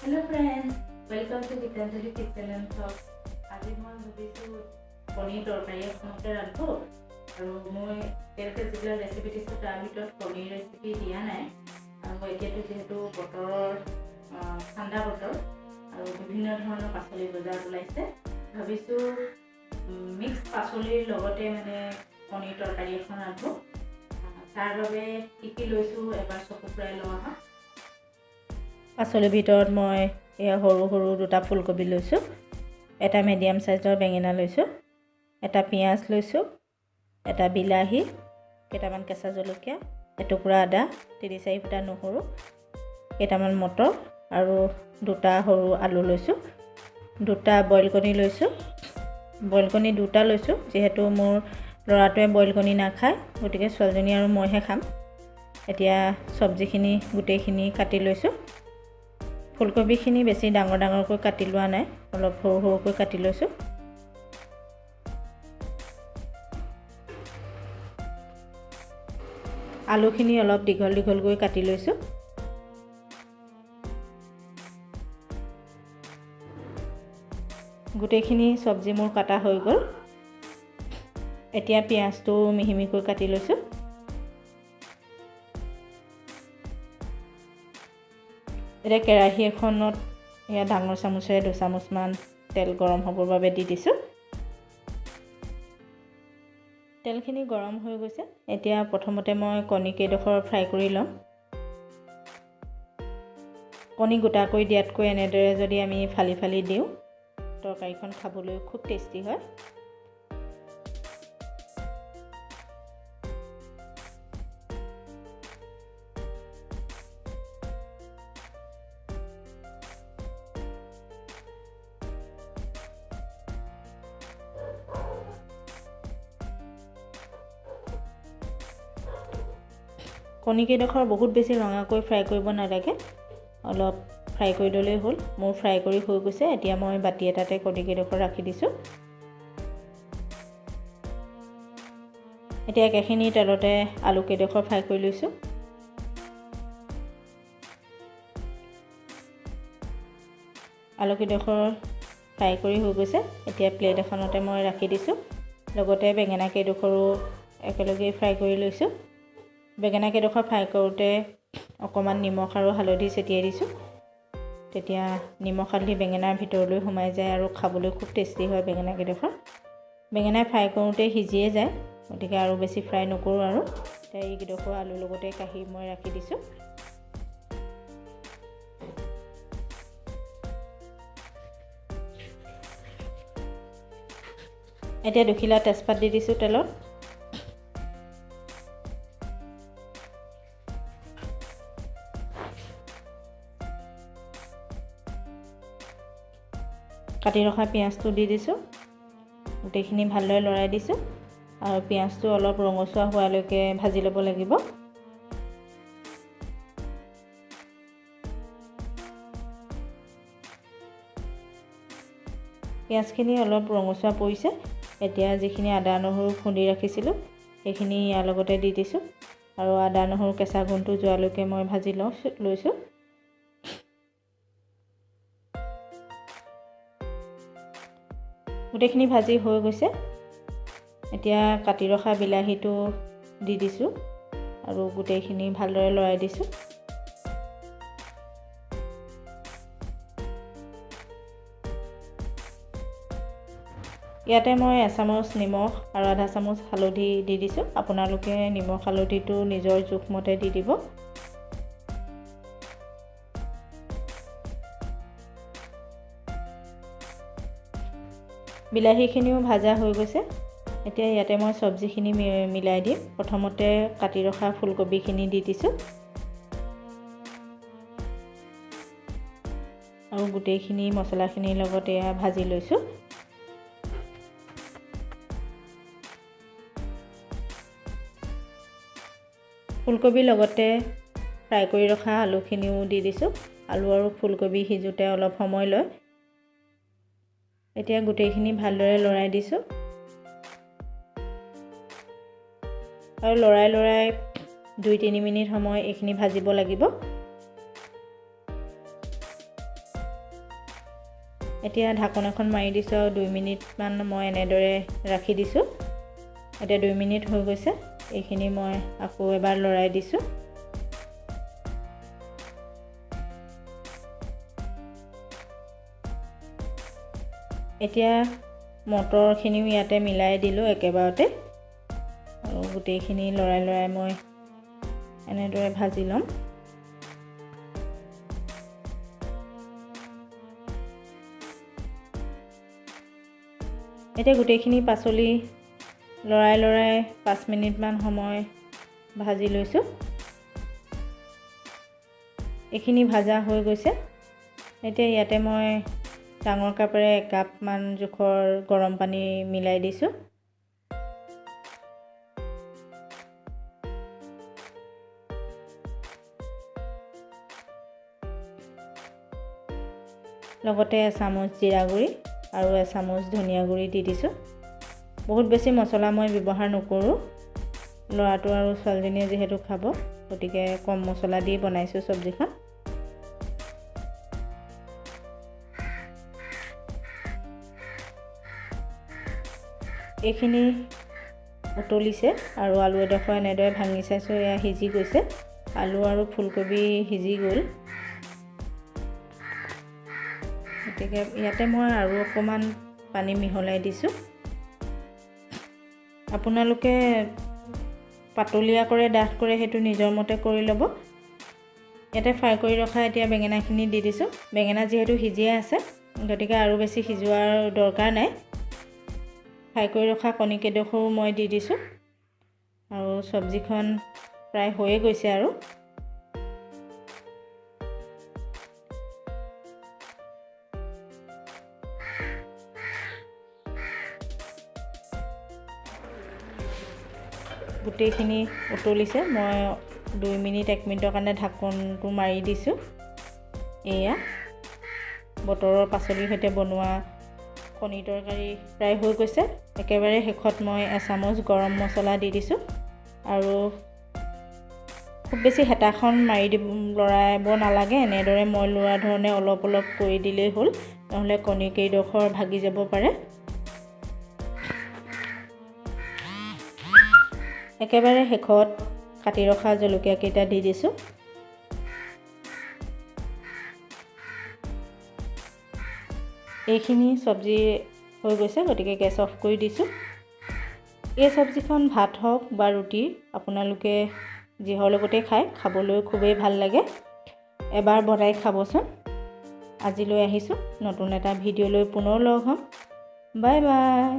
Hello friends, welcome to Gitanjali Kitchen and Talk. আজি মই ভাবিছোঁ পনীৰ তৰকাৰী এখনকে ৰান্ধো আৰু মই তেলকে যিবিলাক ৰেচিপি দিছোঁ তাৰ ভিতৰত পনীৰ ৰেচিপি দিয়া নাই আৰু এতিয়াতো যিহেতু বতৰৰ ঠাণ্ডা বতৰ আৰু বিভিন্ন ধৰণৰ পাচলি বজাৰত ওলাইছে ভাবিছোঁ মিক্স পাচলিৰ লগতে মানে পনীৰ তৰকাৰী এখন ৰান্ধো তাৰ বাবে কি লৈছোঁ এবাৰ চকু ফুৰাই লওঁ আহক পাচলিৰ ভিতৰত মই এয়া সৰু সৰু দুটা ফুলকবি লৈছোঁ এটা মিডিয়াম সাইজৰ বেঙেনা লৈছোঁ এটা পিয়াজ লৈছোঁ এটা বিলাহী কেইটামান কেঁচা জলকীয়া এটুকুৰা আদা 3-4 ফুটা নহৰু কেইটামান মটৰ আৰু দুটা সৰু আলু লৈছোঁ দুটা বইল কণী লৈছোঁ বইল কণী দুটা লৈছোঁ যেহেতু মোৰ ল'ৰাটোৱে বইল কণী নাখায় গতিকে ছোৱালীজনী আৰু মইহে খাম এতিয়া সবজিখিনি গোটেইখিনি কাটি লৈছোঁ ফুলকবিখিনি বেছি ডাঙৰ ডাঙৰকৈ কাটি লোৱা নাই অলপ সৰু সৰুকৈ কাটি লৈছোঁ আলুখিনি অলপ দীঘল দীঘলকৈ কাটি লৈছোঁ গোটেইখিনি সবজি মোৰ কাটা হৈ গ'ল এতিয়া পিয়াজটো মিহিমিকৈ কাটি লৈছোঁ এতিয়া কেৰাহী এখনত এয়া ডাঙৰ চামুচেৰে 2 চামুচমান তেল গৰম হ'বৰ বাবে দি দিছোঁ তেলখিনি গৰম হৈ গৈছে এতিয়া প্ৰথমতে মই কণী কেইডোখৰ ফ্ৰাই কৰি লম কণী গোটাকৈ দিয়াতকৈ এনেদৰে যদি আমি ফালি ফালি দিওঁ তৰকাৰীখন খাবলৈ খুব টেষ্টি হয় কণী কেইডোখৰ বহুত বেছি ৰঙাকৈ ফ্ৰাই কৰিব নালাগে অলপ ফ্ৰাই কৰি ল'লেই হ'ল মোৰ ফ্ৰাই কৰি হৈ গৈছে এতিয়া মই বাটি এটাতে কণী কেইডোখৰ ৰাখি দিছোঁ এতিয়া একেখিনি তেলতে আলু কেইডোখৰ ফ্ৰাই কৰি লৈছোঁ আলু কেইডোখৰ ফ্ৰাই কৰি হৈ গৈছে এতিয়া প্লেট এখনতে মই ৰাখি দিছোঁ লগতে বেঙেনা কেইডোখৰো একেলগে ফ্ৰাই কৰি লৈছোঁ বেঙেনা কেইডোখৰ ফ্ৰাই কৰোঁতে অকণমান নিমখ আৰু হালধি ছটিয়াই দিছোঁ তেতিয়া নিমখ হালধি বেঙেনাৰ ভিতৰলৈ সোমাই যায় আৰু খাবলৈ খুব টেষ্টি হয় বেঙেনা কেইডোখৰ বেঙেনা ফ্ৰাই কৰোঁতে সিজিয়ে যায় গতিকে আৰু বেছি ফ্ৰাই নকৰোঁ আৰু এতিয়া এই কেইডোখৰ আলুৰ লগতে কাঢ়ি মই ৰাখি দিছোঁ এতিয়া দুখিলা তেজপাত দি দিছোঁ তেলত কাটি ৰখা পিয়াজটো দি দিছোঁ গোটেইখিনি ভালদৰে লৰাই দিছোঁ আৰু পিয়াজটো অলপ ৰঙচুৱা হোৱালৈকে ভাজি ল'ব লাগিব পিয়াজখিনি অলপ ৰঙচুৱা পৰিছে এতিয়া যিখিনি আদা নহৰু খুন্দি ৰাখিছিলোঁ সেইখিনি ইয়াৰ লগতে দি দিছোঁ আৰু আদা নহৰু কেঁচা গোন্ধটো যোৱালৈকে মই ভাজি লৈছোঁ গোটেইখিনি ভাজি হৈ গৈছে এতিয়া কাটি ৰখা বিলাহীটো দি দিছোঁ আৰু গোটেইখিনি ভালদৰে লৰাই দিছোঁ ইয়াতে মই 1 চামুচ নিমখ আৰু আধা চামুচ হালধি দি দিছোঁ আপোনালোকে নিমখ হালধিটো নিজৰ জোখমতে দি দিব বিলাহীখিনিও ভাজা হৈ গৈছে এতিয়া ইয়াতে মই সবজিখিনি মিলাই দিম প্ৰথমতে কাটি ৰখা ফুলকবিখিনি দি দিছোঁ আৰু গোটেইখিনি মছলাখিনিৰ লগতে ভাজি লৈছোঁ ফুলকবিৰ লগতে ফ্ৰাই কৰি ৰখা আলুখিনিও দি দিছোঁ আলু আৰু ফুলকবি সিজোতে অলপ সময় লয় এতিয়া গোটেইখিনি ভালদৰে লৰাই দিছোঁ আৰু লৰাই 2-3 মিনিট সময় এইখিনি ভাজিব লাগিব এতিয়া ঢাকন এখন মাৰি দিছোঁ আৰু 2 মিনিটমান মই এনেদৰে ৰাখি দিছোঁ। এতিয়া 2 মিনিট হৈ গৈছে। এইখিনি মই আকৌ এবাৰ লৰাই দিছোঁ। এতিয়া মটৰখিনিও ইয়াতে মিলাই দিলোঁ একেবাৰতে আৰু গোটেইখিনি লৰাই লৰাই মই এনেদৰে ভাজি ল'ম। এতিয়া গোটেইখিনি পাচলি লৰাই লৰাই 5 মিনিটমান সময় ভাজি লৈছোঁ। এইখিনি ভাজা হৈ গৈছে। এতিয়া ইয়াতে মই ডাঙৰ কাপেৰে 1 কাপমান জোখৰ গৰম পানী মিলাই দিছোঁ। লগতে এচামুচ জিৰা গুড়ি আৰু এচামুচ ধনিয়া গুড়ি দি দিছোঁ। বহুত বেছি মছলা মই ব্যৱহাৰ নকৰোঁ। ল'ৰাটো আৰু ছোৱালীজনীয়ে যিহেতু খাব, গতিকে কম মছলা দি বনাইছোঁ চব্জিখন। এইখিনি উতলিছে আৰু আলু এডোখৰ এনেদৰে ভাঙি চাইছোঁ, এয়া সিজি গৈছে। আলু আৰু ফুলকবি সিজি গ'ল। গতিকে ইয়াতে মই আৰু অকণমান পানী মিহলাই দিছোঁ। আপোনালোকে পাতলীয়া কৰে ডাঠ কৰে সেইটো নিজৰ মতে কৰি ল'ব। ইয়াতে ফ্ৰাই কৰি ৰখা এতিয়া বেঙেনাখিনি দি দিছোঁ। বেঙেনা যিহেতু সিজিয়ে আছে, গতিকে আৰু বেছি সিজোৱাৰ দৰকাৰ নাই। ফ্ৰাই কৰি ৰখা কণী কেইডোখৰো মই দি দিছোঁ আৰু চব্জিখন প্ৰায় হৈয়ে গৈছে আৰু। গোটেইখিনি উতলিছে। মই 2 মিনিট 1 মিনিটৰ কাৰণে ঢাকনটো মাৰি দিছোঁ। এয়া বতৰৰ পাচলিৰ সৈতে বনোৱা কণী তৰকাৰী প্ৰায় হৈ গৈছে। একেবাৰে শেষত মই এচামুচ গৰম মছলা দি দিছোঁ আৰু খুব বেছি হেতাখন মাৰি লৰাব নালাগে। এনেদৰে মই লোৱা ধৰণে অলপ অলপ কৰি দিলেই হ'ল, নহ'লে কণী কেইডোখৰ ভাগি যাব পাৰে। একেবাৰে শেষত কাটি ৰখা জলকীয়া কেইটা দি দিছোঁ। এইখিনি চব্জি হৈ গৈছে, গতিকে গেছ অফ কৰি দিছোঁ। এই চব্জিখন ভাত হওক বা ৰুটি, আপোনালোকে যিহৰ লগতে খায়, খাবলৈ খুবেই ভাল লাগে। এবাৰ বনাই খাবচোন। আজিলৈ আহিছোঁ, নতুন এটা ভিডিঅ' লৈ পুনৰ লগ হ'ম। Bye bye.